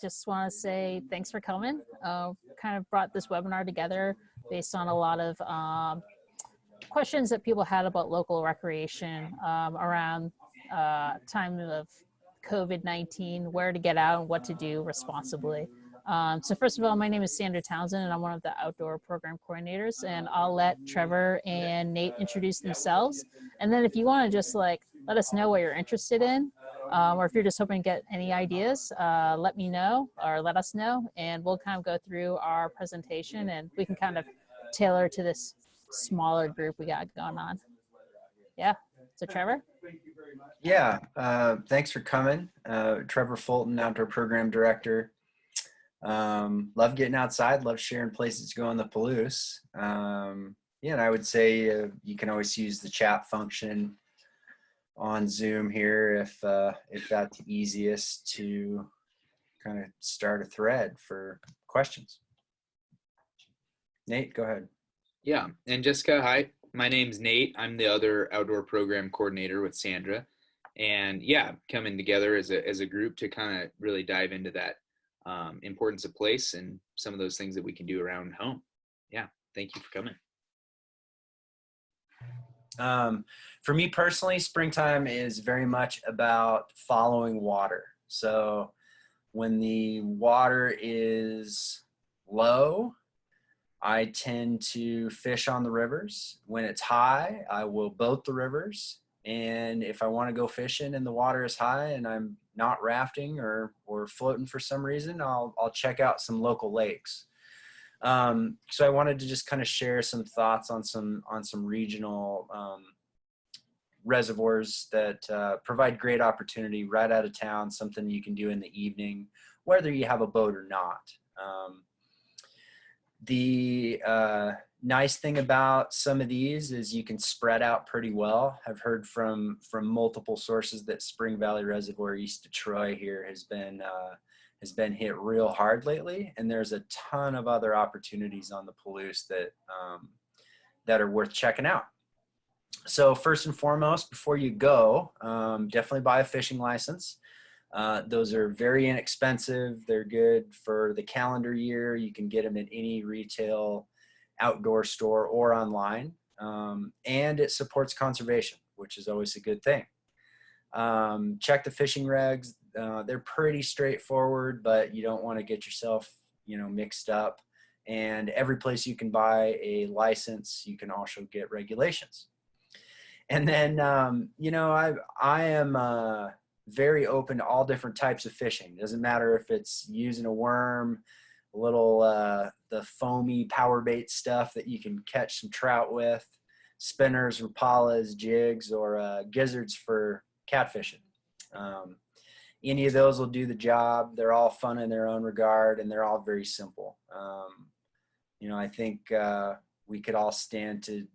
just want to say thanks for coming. Kind of brought this webinar together based on a lot of questions that people had about local recreation around time of COVID-19, where to get out and what to do responsibly. So first of all, my name is Sandra Townsend, and I'm one of the outdoor program coordinators, and I'll let Trevor and Nate introduce themselves. And then if you want to just like let us know what you're interested in, or if you're just hoping to get any ideas, let me know or let us know, and we'll kind of go through our presentation and we can kind of tailor to this smaller group we got going on. Yeah, so Trevor? Yeah, thanks for coming. Trevor Fulton, Outdoor Program Director. Love getting outside, love sharing places to go on the Palouse. Yeah, and I would say you can always use the chat function on Zoom here if that's easiest to kind of start a thread for questions. Nate, go ahead. Yeah, and Jessica, hi. My name's Nate. I'm the other outdoor program coordinator with Sandra. And yeah, coming together as a group to kind of really dive into that importance of place and some of those things that we can do around home. Yeah, thank you for coming. For me personally, springtime is very much about following water. So when the water is low, I tend to fish on the rivers. When it's high, I will boat the rivers. And if I want to go fishing and the water is high and I'm not rafting or floating for some reason, I'll check out some local lakes. So I wanted to just kind of share some thoughts on some regional reservoirs that provide great opportunity right out of town, something you can do in the evening, whether you have a boat or not. The nice thing about some of these is you can spread out pretty well. I've heard from multiple sources that Spring Valley Reservoir east of Troy here has been hit real hard lately, and there's a ton of other opportunities on the Palouse that are worth checking out. So first and foremost, before you go, definitely buy a fishing license. Those are very inexpensive. They're good for the calendar year. You can get them at any retail outdoor store or online. And it supports conservation, which is always a good thing. Check the fishing regs. They're pretty straightforward, but you don't want to get yourself, mixed up. And every place you can buy a license, you can also get regulations. And then, I am very open to all different types of fishing. Doesn't matter if it's using a worm, a little the foamy power bait stuff that you can catch some trout with, spinners, rapalas, jigs, or gizzards for catfishing. Any of those will do the job. They're all fun in their own regard, and they're all very simple. I think we could all stand to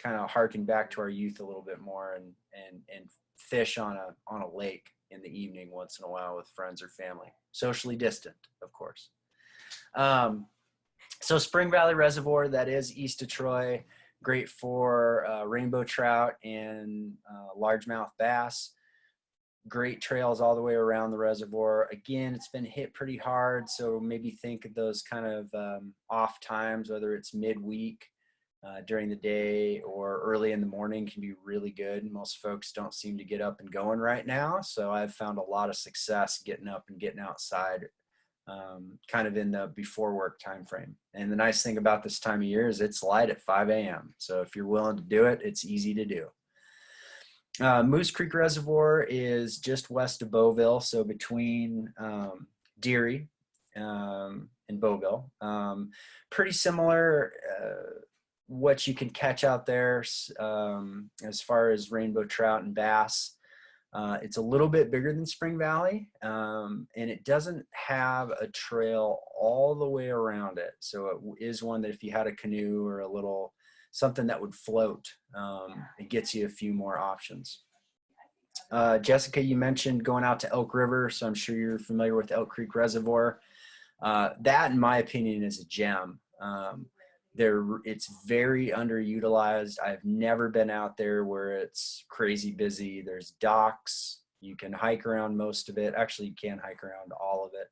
kind of harken back to our youth a little bit more and fish on a lake in the evening once in a while with friends or family, socially distant, of course. So Spring Valley Reservoir, that is east of Troy, great for rainbow trout and largemouth bass. Great trails all the way around the reservoir. Again, it's been hit pretty hard, so maybe think of those kind of off times, whether it's midweek during the day or early in the morning can be really good. Most folks don't seem to get up and going right now, so I've found a lot of success getting up and getting outside kind of in the before work time frame. And the nice thing about this time of year is it's light at 5 a.m. So if you're willing to do it, it's easy to do. Moose Creek Reservoir is just west of Beauville, so between Deary and Beauville. Pretty similar what you can catch out there as far as rainbow trout and bass. It's a little bit bigger than Spring Valley, and it doesn't have a trail all the way around it. So it is one that if you had a canoe or a little something that would float, it gets you a few more options. Jessica, you mentioned going out to Elk River, so I'm sure you're familiar with Elk Creek Reservoir. That, in my opinion, is a gem. It's very underutilized. I've never been out there where it's crazy busy. There's docks, You can hike around most of it. Actually, you can hike around all of it.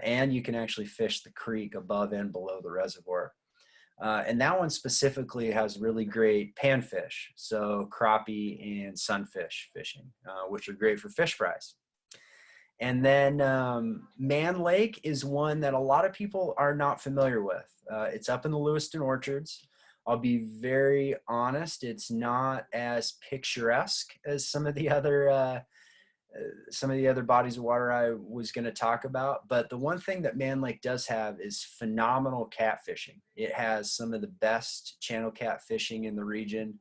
And you can actually fish the creek above and below the reservoir. And that one specifically has really great panfish, so crappie and sunfish fishing, which are great for fish fries. And then Man Lake is one that a lot of people are not familiar with. It's up in the Lewiston Orchards. I'll be very honest, it's not as picturesque as some of the other bodies of water I was going to talk about. But the one thing that Man Lake does have is phenomenal catfishing. It has some of the best channel catfishing in the region.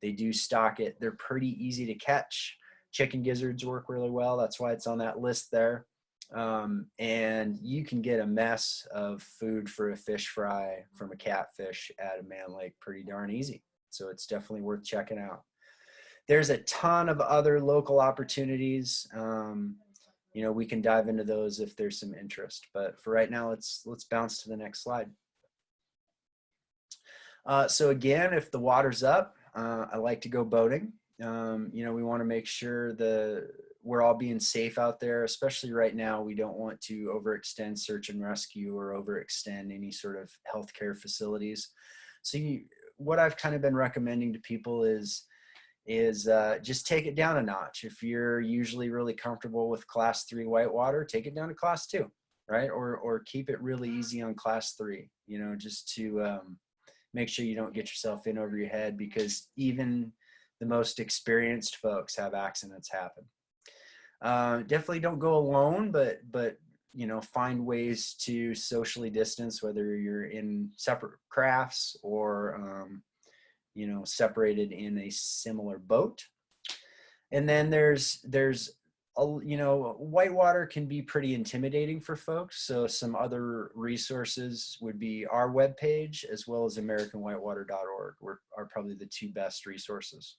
They do stock it. They're pretty easy to catch. Chicken gizzards work really well. That's why it's on that list there. And you can get a mess of food for a fish fry from a catfish at a Man Lake pretty darn easy. So it's definitely worth checking out. There's a ton of other local opportunities. You know, we can dive into those if there's some interest. But for right now, let's bounce to the next slide. So again, if the water's up, I like to go boating. You know, we want to make sure we're all being safe out there, especially right now. We don't want to overextend search and rescue or overextend any sort of healthcare facilities. So what I've kind of been recommending to people is just take it down a notch. If you're usually really comfortable with class 3 whitewater, take it down to class 2, right? Or keep it really easy on class 3, you know, just to make sure you don't get yourself in over your head, because even the most experienced folks have accidents happen. Definitely don't go alone, but you know, find ways to socially distance, whether you're in separate crafts or you know, separated in a similar boat. And then there's you know, whitewater can be pretty intimidating for folks. So some other resources would be our webpage as well as AmericanWhitewater.org are probably the two best resources.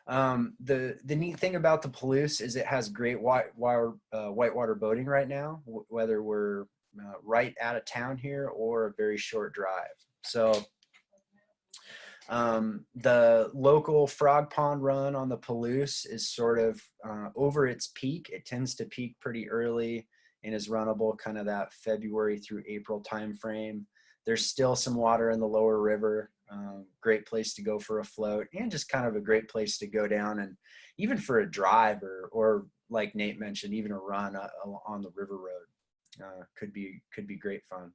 The neat thing about the Palouse is it has great whitewater boating right now, whether we're right out of town here or a very short drive. So the local frog pond run on the Palouse is sort of over its peak. It tends to peak pretty early and is runnable kind of that February through April timeframe. There's still some water in the lower river. Great place to go for a float, and just kind of a great place to go down, and even for a drive or like Nate mentioned, even a run on the river road could be great fun.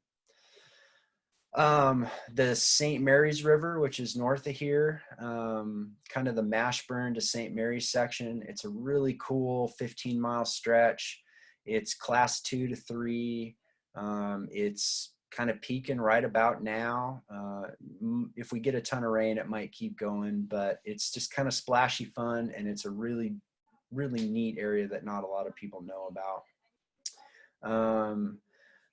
The St. Mary's River, which is north of here, kind of the Mashburn to St. Mary's section. It's a really cool 15-mile stretch. It's class 2 to 3. It's kind of peaking right about now. If we get a ton of rain, it might keep going, but it's just kind of splashy fun, and it's a really, really neat area that not a lot of people know about.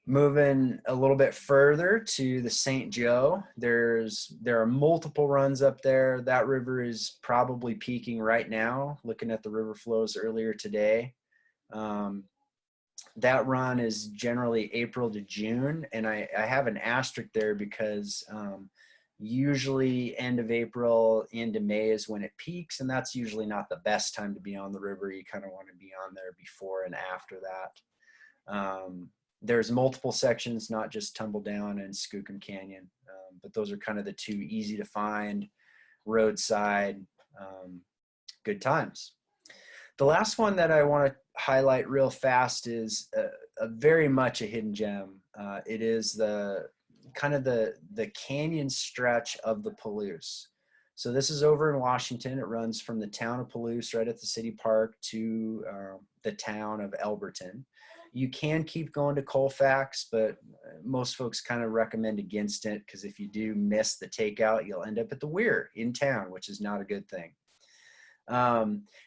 Moving a little bit further to the St. Joe, there are multiple runs up there. That river is probably peaking right now, looking at the river flows earlier today. That run is generally April to June, and I have an asterisk there because usually end of April into May is when it peaks, and that's usually not the best time to be on the river. You kind of want to be on there before and after that. There's multiple sections, not just Tumble Down and Skookum Canyon, but those are kind of the two easy to find, roadside, good times. The last one that I want to highlight real fast is a very much a hidden gem. It is the canyon stretch of the Palouse. So this is over in Washington. It runs from the town of Palouse right at the city park to the town of Elberton. You can keep going to Colfax, but most folks kind of recommend against it, because if you do miss the takeout, you'll end up at the weir in town, which is not a good thing.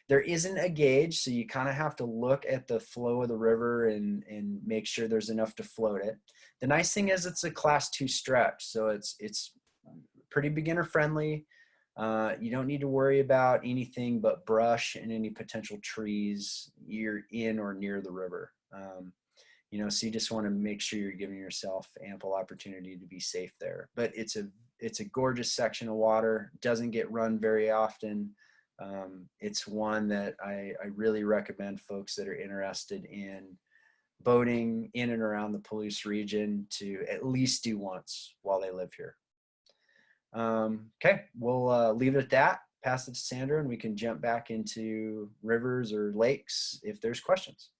There isn't a gauge, so you kind of have to look at the flow of the river and make sure there's enough to float it. The nice thing is it's a class 2 stretch, so it's pretty beginner friendly. You don't need to worry about anything but brush and any potential trees you're in or near the river. You know, so you just want to make sure you're giving yourself ample opportunity to be safe there. But it's a gorgeous section of water. Doesn't get run very often. It's one that I really recommend folks that are interested in boating in and around the Palouse region to at least do once while they live here. Okay, we'll leave it at that. Pass it to Sandra, and we can jump back into rivers or lakes if there's questions.